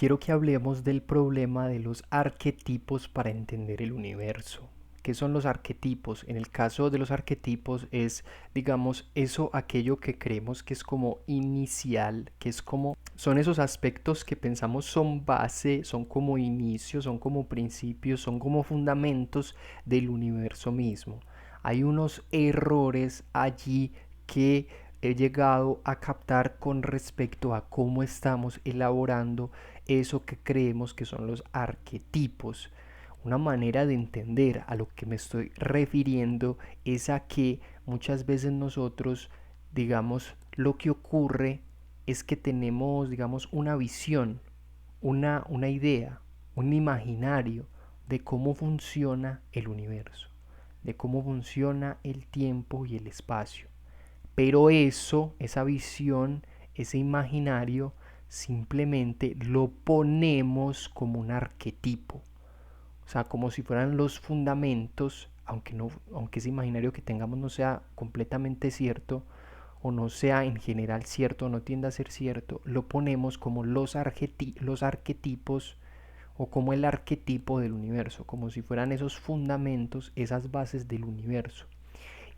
quiero que hablemos del problema de los arquetipos para entender el universo. ¿Qué son los arquetipos? En el caso de los arquetipos es, digamos, eso, aquello que creemos que es como inicial, que es como, son esos aspectos que pensamos son base, son como inicios, son como principios, son como fundamentos del universo mismo. Hay unos errores allí que he llegado a captar con respecto a cómo estamos elaborando eso que creemos que son los arquetipos. Una manera de entender a lo que me estoy refiriendo es a que muchas veces nosotros, digamos, lo que ocurre es que tenemos, digamos, una visión, una idea, un imaginario de cómo funciona el universo, de cómo funciona el tiempo y el espacio. Pero eso, esa visión, ese imaginario, simplemente lo ponemos como un arquetipo. O sea, como si fueran los fundamentos, aunque ese imaginario que tengamos no sea completamente cierto, o no sea en general cierto, o no tienda a ser cierto, lo ponemos como los arquetipos o como el arquetipo del universo, como si fueran esos fundamentos, esas bases del universo.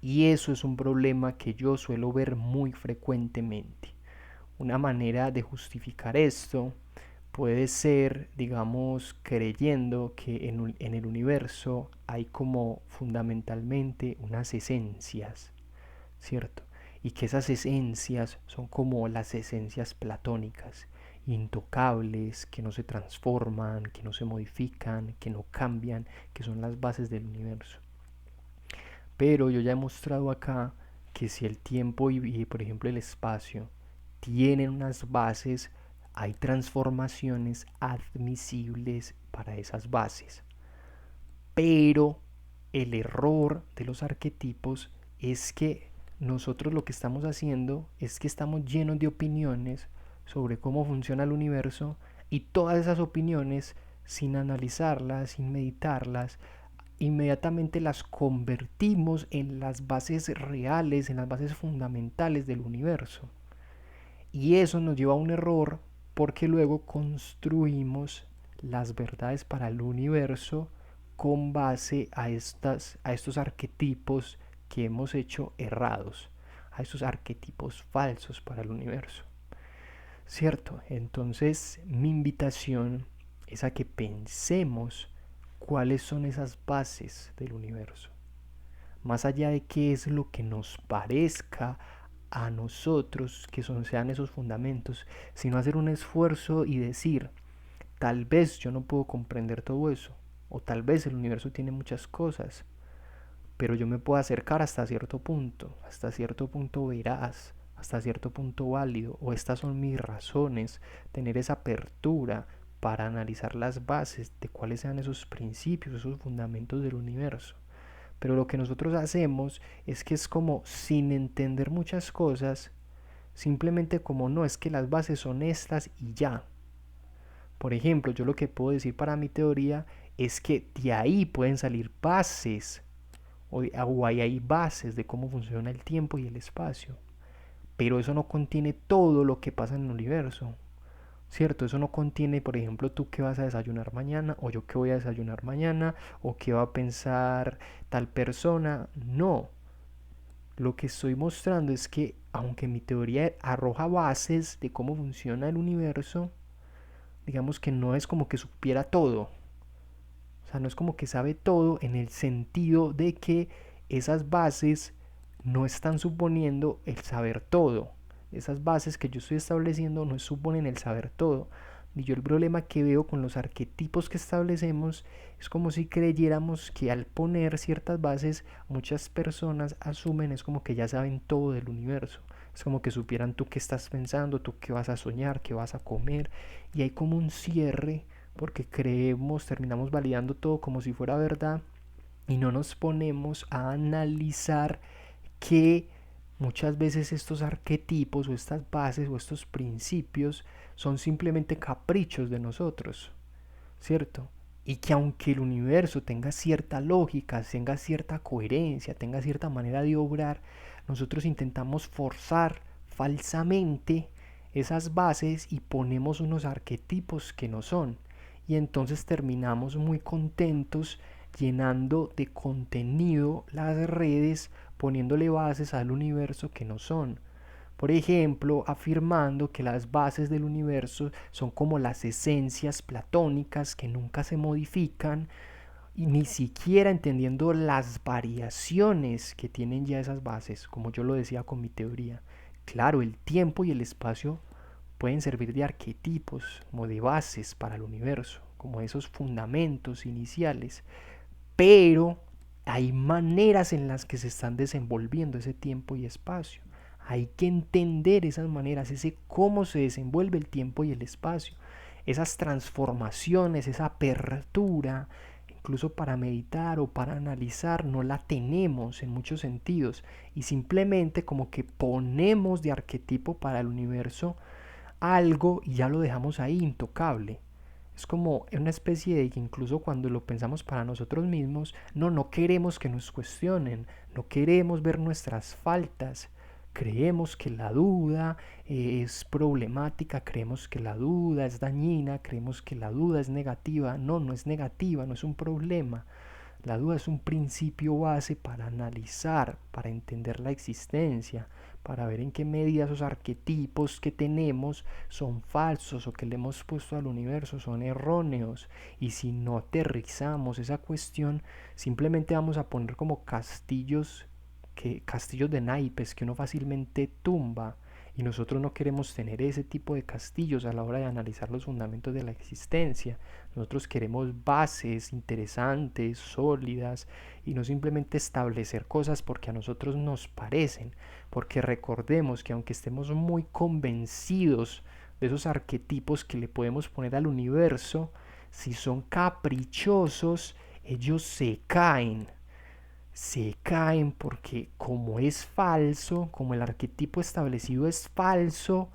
Y eso es un problema que yo suelo ver muy frecuentemente. Una manera de justificar esto puede ser, digamos, creyendo que en el universo hay como fundamentalmente unas esencias, ¿cierto? Y que esas esencias son como las esencias platónicas, intocables, que no se transforman, que no se modifican, que no cambian, que son las bases del universo. Pero yo ya he mostrado acá que si el tiempo por ejemplo el espacio tienen unas bases, hay transformaciones admisibles para esas bases. Pero el error de los arquetipos es que nosotros lo que estamos haciendo es que estamos llenos de opiniones sobre cómo funciona el universo, y todas esas opiniones, sin analizarlas, sin meditarlas, inmediatamente las convertimos en las bases reales, en las bases fundamentales del universo. Y eso nos lleva a un error, porque luego construimos las verdades para el universo con base a estos arquetipos que hemos hecho errados, a estos arquetipos falsos para el universo. ¿Cierto? Entonces mi invitación es a que pensemos cuáles son esas bases del universo. Más allá de qué es lo que nos parezca a nosotros que sean esos fundamentos, sino hacer un esfuerzo y decir, tal vez yo no puedo comprender todo eso, o tal vez el universo tiene muchas cosas, pero yo me puedo acercar hasta cierto punto veraz, hasta cierto punto válido, o estas son mis razones, tener esa apertura para analizar las bases de cuáles sean esos principios, esos fundamentos del universo. Pero lo que nosotros hacemos es que es como sin entender muchas cosas, simplemente como no, es que las bases son estas y ya. Por ejemplo, yo lo que puedo decir para mi teoría es que de ahí pueden salir bases, o hay bases de cómo funciona el tiempo y el espacio. Pero eso no contiene todo lo que pasa en el universo. ¿Cierto? Eso no contiene, por ejemplo, tú qué vas a desayunar mañana, o yo qué voy a desayunar mañana, o qué va a pensar tal persona. No. Lo que estoy mostrando es que, aunque mi teoría arroja bases de cómo funciona el universo, digamos que no es como que supiera todo. O sea, no es como que sabe todo en el sentido de que esas bases no están suponiendo el saber todo. Esas bases que yo estoy estableciendo no suponen el saber todo. Y yo el problema que veo con los arquetipos que establecemos es como si creyéramos que al poner ciertas bases muchas personas asumen es como que ya saben todo del universo. Es como que supieran tú qué estás pensando, tú qué vas a soñar, qué vas a comer. Y hay como un cierre porque creemos, terminamos validando todo como si fuera verdad, y no nos ponemos a analizar que muchas veces estos arquetipos o estas bases o estos principios son simplemente caprichos de nosotros, ¿cierto? Y que aunque el universo tenga cierta lógica, tenga cierta coherencia, tenga cierta manera de obrar, nosotros intentamos forzar falsamente esas bases y ponemos unos arquetipos que no son. Y entonces terminamos muy contentos llenando de contenido las redes, poniéndole bases al universo que no son. Por ejemplo, afirmando que las bases del universo son como las esencias platónicas que nunca se modifican, y ni siquiera entendiendo las variaciones que tienen ya esas bases, como yo lo decía con mi teoría. Claro, el tiempo y el espacio pueden servir de arquetipos, como de bases para el universo, como esos fundamentos iniciales, pero hay maneras en las que se están desenvolviendo ese tiempo y espacio. Hay que entender esas maneras, ese cómo se desenvuelve el tiempo y el espacio, esas transformaciones, esa apertura, incluso para meditar o para analizar, no la tenemos en muchos sentidos y simplemente como que ponemos de arquetipo para el universo algo y ya lo dejamos ahí intocable. Es como una especie de que incluso cuando lo pensamos para nosotros mismos, no queremos que nos cuestionen, no queremos ver nuestras faltas. Creemos que la duda es problemática, creemos que la duda es dañina, creemos que la duda es negativa. No, no es negativa, no es un problema. La duda es un principio base para analizar, para entender la existencia, para ver en qué medida esos arquetipos que tenemos son falsos o que le hemos puesto al universo son erróneos. Y si no aterrizamos esa cuestión, simplemente vamos a poner como castillos de naipes que uno fácilmente tumba. Y nosotros no queremos tener ese tipo de castillos a la hora de analizar los fundamentos de la existencia. Nosotros queremos bases interesantes, sólidas, y no simplemente establecer cosas porque a nosotros nos parecen. Porque recordemos que aunque estemos muy convencidos de esos arquetipos que le podemos poner al universo, si son caprichosos, ellos se caen porque como es falso, como el arquetipo establecido es falso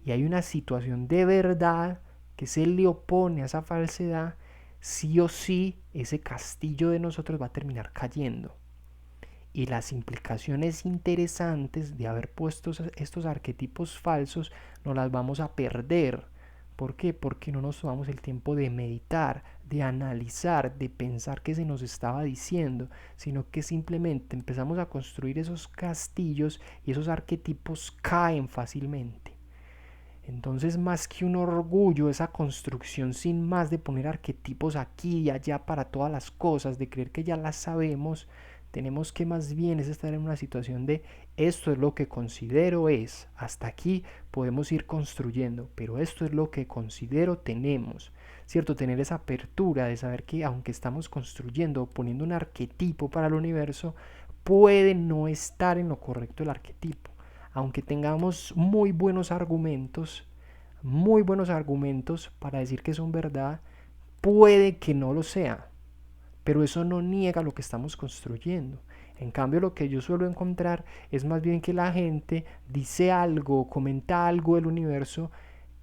y hay una situación de verdad que se le opone a esa falsedad, sí o sí ese castillo de nosotros va a terminar cayendo. Y las implicaciones interesantes de haber puesto estos arquetipos falsos no las vamos a perder. ¿Por qué? Porque no nos tomamos el tiempo de meditar, de analizar, de pensar qué se nos estaba diciendo, sino que simplemente empezamos a construir esos castillos y esos arquetipos caen fácilmente. Entonces, más que un orgullo, esa construcción sin más de poner arquetipos aquí y allá para todas las cosas, de creer que ya las sabemos, tenemos que más bien es estar en una situación de esto es lo que considero es, hasta aquí podemos ir construyendo, pero esto es lo que considero tenemos, ¿cierto? Tener esa apertura de saber que aunque estamos construyendo o poniendo un arquetipo para el universo, puede no estar en lo correcto el arquetipo. Aunque tengamos muy buenos argumentos para decir que son verdad, puede que no lo sea, pero eso no niega lo que estamos construyendo. En cambio, lo que yo suelo encontrar es más bien que la gente dice algo, comenta algo del universo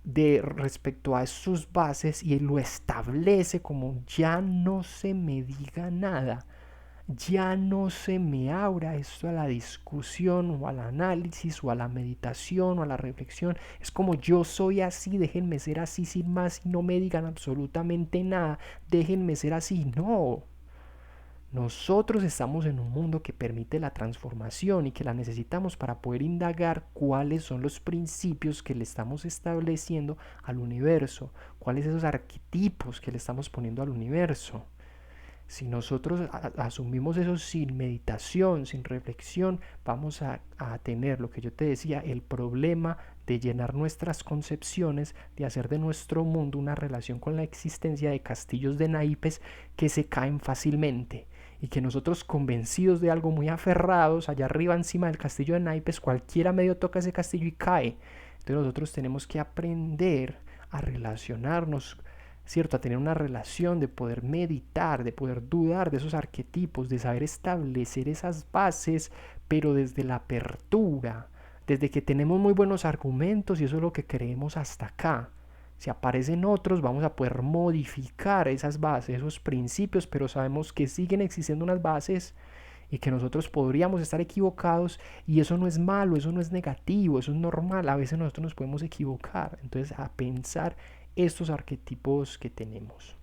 de respecto a sus bases y lo establece como ya no se me diga nada, ya no se me abra esto a la discusión o al análisis o a la meditación o a la reflexión. Es como yo soy así, déjenme ser así sin más y no me digan absolutamente nada, déjenme ser así. No, nosotros estamos en un mundo que permite la transformación y que la necesitamos para poder indagar cuáles son los principios que le estamos estableciendo al universo, cuáles son esos arquetipos que le estamos poniendo al universo. Si nosotros asumimos eso sin meditación, sin reflexión, vamos a tener lo que yo te decía, el problema de llenar nuestras concepciones, de hacer de nuestro mundo una relación con la existencia de castillos de naipes que se caen fácilmente y que nosotros convencidos de algo muy aferrados, allá arriba encima del castillo de naipes, cualquiera medio toca ese castillo y cae. Entonces nosotros tenemos que aprender a relacionarnos, ¿cierto? A tener una relación, de poder meditar, de poder dudar de esos arquetipos, de saber establecer esas bases, pero desde la apertura, desde que tenemos muy buenos argumentos y eso es lo que creemos hasta acá. Si aparecen otros, vamos a poder modificar esas bases, esos principios, pero sabemos que siguen existiendo unas bases y que nosotros podríamos estar equivocados y eso no es malo, eso no es negativo, eso es normal, a veces nosotros nos podemos equivocar. Entonces, a pensar estos arquetipos que tenemos.